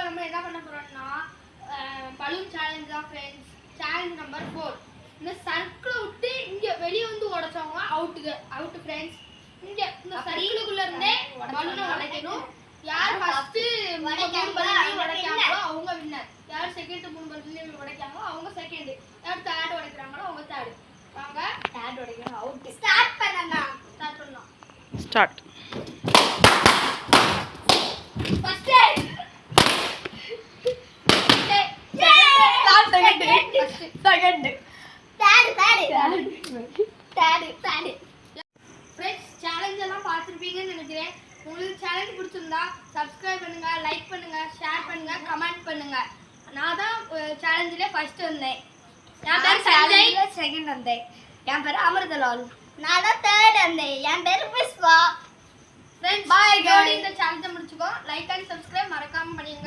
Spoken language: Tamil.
நம்ம என்ன பண்ண போறோம்னா பலூன் சேலஞ்ச் தான் ஃப்ரெண்ட்ஸ். Challenge number 4. இந்த சர்க்கிள் விட்டு இங்க வெளிய வந்து உடைச்சவங்க அவுட் ஃப்ரெண்ட்ஸ். இங்க இந்த சர்க்கிளுக்குள்ள இருந்தே பலூனை உடைக்கணும். யார் ஃபர்ஸ்ட் 3 பலூன் உடைக்காங்களோ அவங்க வின்னர். யார் செகண்ட் 3 பலூன் உடைக்காங்களோ அவங்க செகண்ட். யார் தேர்ட் உடைக்கறாங்களோ அவங்க தேர்ட். வாங்க தேர்ட் உடைக்கணும். அவுட். ஸ்டார்ட் பண்ணலாம். Start. First second third. Friends challenge எல்லாம் பார்த்துருப்பீங்கன்னு நினைக்கிறேன். உங்களுக்கு சேலஞ்ச் பிடிச்சிருந்தா சப்ஸ்கிரைப் பண்ணுங்க, லைக் பண்ணுங்க, ஷேர் பண்ணுங்க, கமெண்ட் பண்ணுங்க. நான் தான் சேலஞ்சில் ஃபர்ஸ்ட் வந்தேன். என் பேர் சஞ்சய். செகண்ட் வந்தேன். என் பேர் அமிர்தலால். நான் தான் தேர்ட் வந்தேன். என் பேர் புஷ்பா. Friends bye. இந்த சேலஞ்சை முடிச்சுக்கோ. லைக் அண்ட் சப்ஸ்கிரைப் மறக்காம பண்ணுங்க.